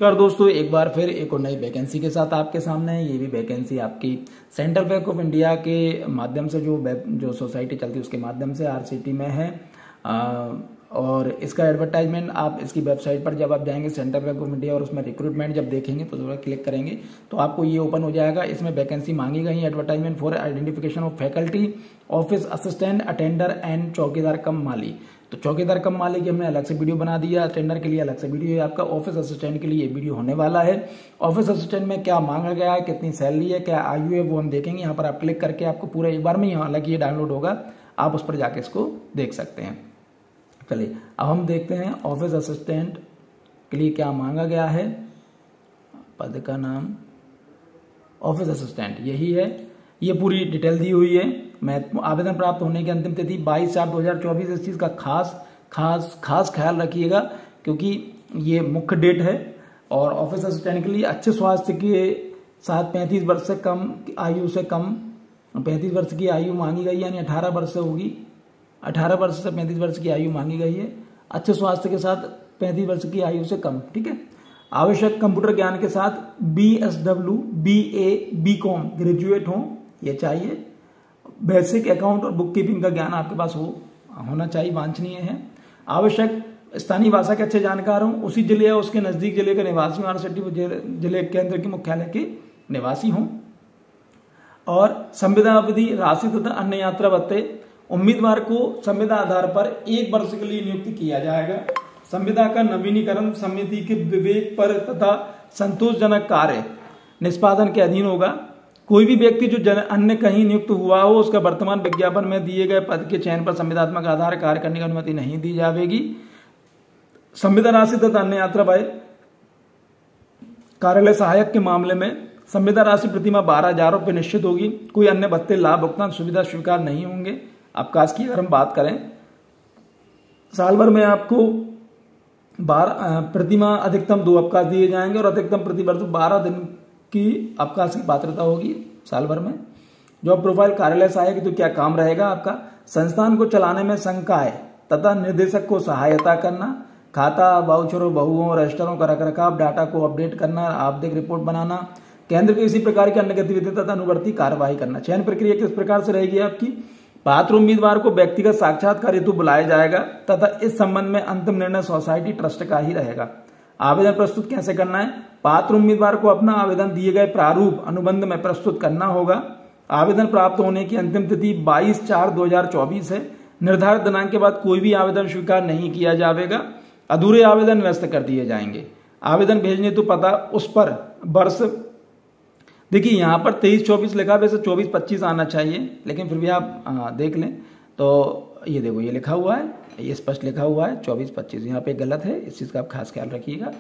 नमस्कार दोस्तों, एक बार फिर एक और नई वैकेंसी के साथ आपके सामने है। ये भी वैकेंसी आपकी सेंट्रल बैंक ऑफ इंडिया के माध्यम से जो सोसाइटी चलती है उसके माध्यम से आरसीटी में है। और इसका एडवर्टाइजमेंट आप इसकी वेबसाइट पर जब आप जाएंगे सेंट्रल बैंक ऑफ इंडिया और उसमें रिक्रूटमेंट जब देखेंगे तो जरूर क्लिक करेंगे तो आपको ये ओपन हो जाएगा। इसमें वैकेंसी मांगी गई है। Advertisement for identification of faculty, office assistant, attender and चौकीदार कम माली। तो चौकीदार कम माली की हमने अलग से वीडियो बना दिया, अटेंडर के लिए अलग से वीडियो है आपका, ऑफिस असिस्टेंट के लिए ये वीडियो होने वाला है। ऑफिस असिस्टेंट में क्या मांगा गया है, कितनी सैलरी है, क्या आयु है, वो हम देखेंगे। यहाँ पर आप क्लिक करके आपको पूरा एक बार में ही, हालांकि ये डाउनलोड होगा, आप उस पर जाके इसको देख सकते हैं। चलिए अब हम देखते हैं ऑफिस असिस्टेंट के लिए क्या मांगा गया है। पद का नाम ऑफिस असिस्टेंट यही है, ये पूरी डिटेल दी हुई है। आवेदन प्राप्त होने की अंतिम तिथि 22/4/2024। इस चीज का खास ख्याल रखिएगा क्योंकि ये मुख्य डेट है। और ऑफिस असिस्टेंट के लिए अच्छे स्वास्थ्य के साथ 35 वर्ष से कम आयु से कम 35 वर्ष की आयु मांगी गई है, यानी 18 वर्ष से होगी। 18 वर्ष से 35 वर्ष की आयु मांगी गई है। अच्छे स्वास्थ्य के साथ 35 वर्ष की आयु से कम, ठीक है। आवश्यक कंप्यूटर ज्ञान के साथ BSW, BA, BCom ग्रेजुएट हो, ये चाहिए। बेसिक अकाउंट और बुक कीपिंग का ज्ञान आपके पास होना चाहिए, वांछनीय है। आवश्यक स्थानीय भाषा के अच्छे जानकार हों, उसी जिले या उसके नजदीक जिले के निवासी हों, आरसीटी जिले केंद्र के मुख्यालय के निवासी हों। और संविदा अवधि, राशि तथा अन्य यात्रा भत्ते। उम्मीदवार को संविदा आधार पर 1 वर्ष के लिए नियुक्त किया जाएगा। संविदा का नवीनीकरण समिति के विवेक पर तथा संतोषजनक कार्य निष्पादन के अधीन होगा। कोई भी व्यक्ति जो अन्य कहीं नियुक्त हुआ हो उसका वर्तमान विज्ञापन में दिए गए पद के चयन पर संविदात्मक आधार कार्य करने की अनुमति नहीं दी जाएगी। संविदा राशि तथा अन्य यात्रा व्यय। कार्यालय सहायक के मामले में संविदा राशि प्रतिमाह 12,000 रुपये निश्चित होगी। कोई अन्य भत्ते, लाभ, भुगतान सुविधा स्वीकार नहीं होंगे। अवकाश की अगर हम बात करें, साल भर में आपको प्रतिमाह अधिकतम 2 अवकाश दिए जाएंगे और अधिकतम प्रतिवर्ष 12 दिन की अवकाश की पात्रता होगी साल भर में। जॉब प्रोफाइल कार्यालय सहायक, तो क्या काम रहेगा आपका? संस्थान को चलाने में संकाय तथा निर्देशक को सहायता करना, खाता, वाउचरों, बहुओं, रजिस्टरों का रखरखाव, डाटा को अपडेट करना, आवधिक रिपोर्ट बनाना, केंद्र के किसी प्रकार की अन्य गतिविधि तथा अनुवर्ती कार्यवाही करना। चयन प्रक्रिया किस प्रकार से रहेगी आपकी? पात्र उम्मीदवार को व्यक्तिगत साक्षात्कार हेतु बुलाया जाएगा तथा इस संबंध में अंतिम निर्णय सोसाइटी ट्रस्ट का ही रहेगा। आवेदन प्रस्तुत कैसे करना है? पात्र उम्मीदवार को अपना आवेदन दिए गए प्रारूप अनुबंध में प्रस्तुत करना होगा। आवेदन प्राप्त होने की अंतिम तिथि 22/4/2024 है। निर्धारित दिनांक के बाद कोई भी आवेदन स्वीकार नहीं किया जाएगा। अधूरे आवेदन निरस्त कर दिए जाएंगे। आवेदन भेजने तो पता उस पर वर्ष, देखिए यहाँ पर 23-24 लिखा, वैसे 24-25 आना चाहिए, लेकिन फिर भी आप देख लें तो ये देखो, ये लिखा हुआ है, ये स्पष्ट लिखा हुआ है 24-25, यहाँ पे गलत है, इस चीज का आप खास ख्याल रखिएगा।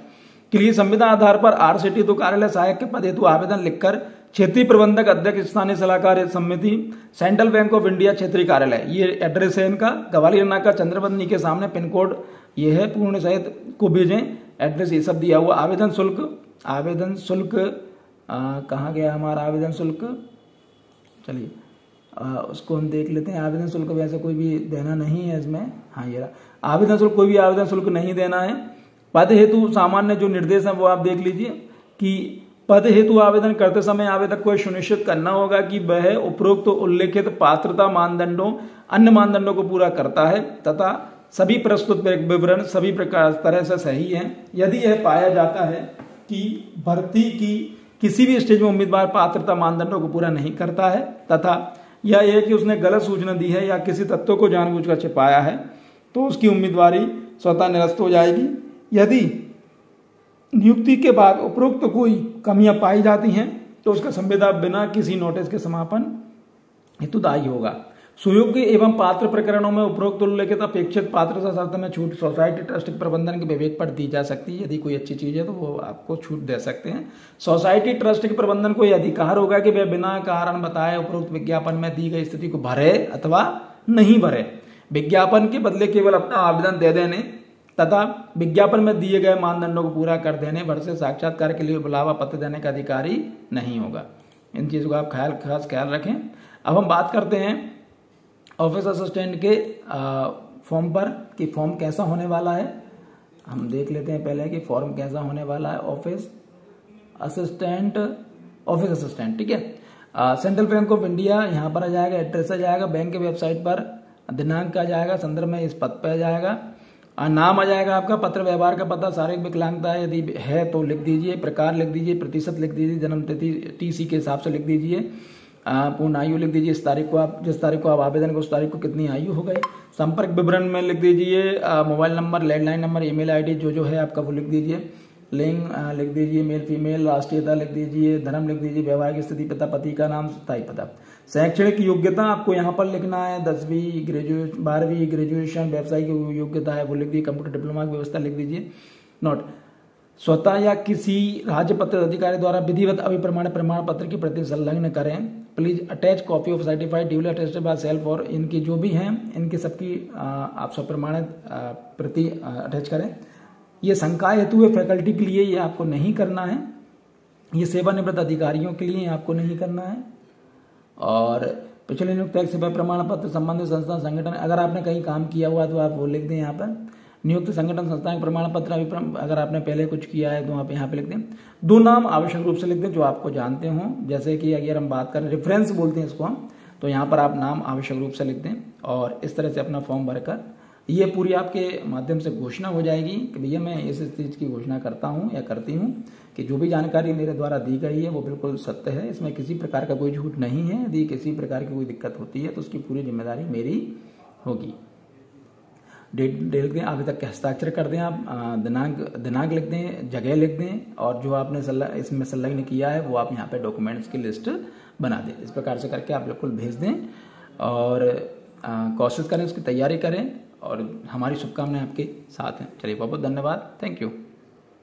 के लिए संविदा आधार पर आरसीटी तो कार्यालय सहायक के पद हेतु आवेदन लिखकर क्षेत्रीय प्रबंधक, अध्यक्ष, स्थानीय सलाहकार समिति, सेंट्रल बैंक ऑफ इंडिया क्षेत्रीय कार्यालय, ये एड्रेस है इनका, ग्वालियर नाका चंद्रबंदनी के सामने, पिन कोड ये है, पूर्ण सहित को भेजें। एड्रेस ये सब दिया हुआ। आवेदन शुल्क कहाँ गया हमारा आवेदन शुल्क? चलिए उसको हम देख लेते हैं। आवेदन शुल्क वैसे कोई भी देना नहीं है इसमें। हाँ, ये रहा आवेदन शुल्क, कोई भी आवेदन शुल्क नहीं देना है। पद हेतु सामान्य जो निर्देश है वो आप देख लीजिए कि पद हेतु आवेदन करते समय आवेदक को सुनिश्चित करना होगा कि वह उपरोक्त उल्लेखित पात्रता मानदंडों, अन्य मानदंडों को पूरा करता है तथा सभी प्रस्तुत विवरण सभी प्रकार तरह से सही है। यदि यह पाया जाता है कि भर्ती की किसी भी स्टेज में उम्मीदवार पात्रता मानदंडों को पूरा नहीं करता है तथा या यह कि उसने गलत सूचना दी है या किसी तत्व को जानबूझकर छिपाया है, तो उसकी उम्मीदवारी स्वतः निरस्त हो जाएगी। यदि नियुक्ति के बाद उपरोक्त कोई कमियां पाई जाती हैं तो उसका संविदा बिना किसी नोटिस के समापन हेतु दायी होगा। सुयोग्य एवं पात्र प्रकरणों में उपरोक्त उल्लेखित अपेक्षित पात्रता शर्त में छूट सोसाइटी ट्रस्ट के प्रबंधन के विवेक पर दी जा सकती है। यदि कोई अच्छी चीज है तो वो आपको छूट दे सकते हैं। सोसाइटी ट्रस्ट के प्रबंधन को यह अधिकार होगा कि वह बिना कारण बताए उपरोक्त विज्ञापन में दी गई स्थिति को भरे अथवा नहीं भरे। विज्ञापन के बदले केवल अपना आवेदन दे देने तथा विज्ञापन में दिए गए मानदंडों को पूरा कर देने भर से साक्षात्कार के लिए बुलावा पत्र देने का अधिकारी नहीं होगा। इन चीजों का आप खास ख्याल रखें। अब हम बात करते हैं ऑफिस असिस्टेंट के फॉर्म पर कि फॉर्म कैसा होने वाला है। हम देख लेते हैं पहले कि फॉर्म कैसा होने वाला है। ऑफिस असिस्टेंट, ठीक है। सेंट्रल बैंक ऑफ इंडिया यहाँ पर आ जाएगा, एड्रेस आ जाएगा, बैंक की वेबसाइट पर दिनांक आ जाएगा, संदर्भ में इस पद पर आ जाएगा, नाम आ जाएगा आपका, पत्र व्यवहार का पता, शारीरिक विकलांगता यदि है तो लिख दीजिए, प्रकार लिख दीजिए, प्रतिशत लिख दीजिए, जन्म तिथि टीसी के हिसाब से लिख दीजिए, पूर्ण आयु लिख दीजिए, जिस तारीख को आप आवेदन को उस तारीख को कितनी आयु हो गई, संपर्क विवरण में लिख दीजिए, mobile number, landline number, email ID जो है आपका वो लिख दीजिए, लिंग लिख दीजिए, मेल फीमेल, राष्ट्रीयता लिख दीजिए, धर्म लिख दीजिए, वैवाहिक स्थिति, पिता पति का नाम, स्थायी पता। शैक्षणिक योग्यता आपको यहाँ पर लिखना है 10वीं, 12वीं, ग्रेजुएशन, व्यावसायिक योग्यता है वो लिख दीजिए, कंप्यूटर डिप्लोमा की व्यवस्था लिख दीजिए। नोट, स्वतः या किसी राज्य पत्र अधिकारी द्वारा विधिवत अभिप्रमाण प्रमाण पत्र की प्रति संलग्न करें। Please attach copy of certified duly attested by self, और इनकी जो भी हैं इनकी सबकी आप स्वप्रमाणित प्रति अटैच करें। ये संकाय हेतु है, फैकल्टी के लिए ये आपको नहीं करना है, ये सेवानिवृत्त अधिकारियों के लिए आपको नहीं करना है। और पिछले नियुक्त एक सेवा प्रमाण पत्र संबंधित संस्था संगठन, अगर आपने कहीं काम किया हुआ तो आप वो लिख दें यहाँ पर। नियुक्त संगठन संस्था के प्रमाण पत्र अगर आपने पहले कुछ किया है तो आप यहाँ पे लिख दें। 2 नाम आवश्यक रूप से लिख दें जो आपको जानते हों, जैसे कि अगर हम बात करें रेफरेंस बोलते हैं इसको हम, तो यहाँ पर आप नाम आवश्यक रूप से लिख दें और इस तरह से अपना फॉर्म भरकर ये पूरी आपके माध्यम से घोषणा हो जाएगी कि भैया मैं इस चीज़ की घोषणा करता हूँ या करती हूँ कि जो भी जानकारी मेरे द्वारा दी गई है वो बिल्कुल सत्य है, इसमें किसी प्रकार का कोई झूठ नहीं है। यदि किसी प्रकार की कोई दिक्कत होती है तो उसकी पूरी जिम्मेदारी मेरी होगी। डेट लिख दें, आगे तक के हस्ताक्षर कर दें आप, दिनांक लिख दें, जगह लिख दें, और जो आपने इसमें संलग्न किया है वो आप यहाँ पे डॉक्यूमेंट्स की लिस्ट बना दें। इस प्रकार से करके आप बिल्कुल भेज दें और कोशिश करें, उसकी तैयारी करें, और हमारी शुभकामनाएं आपके साथ हैं। चलिए, बहुत बहुत धन्यवाद, थैंक यू।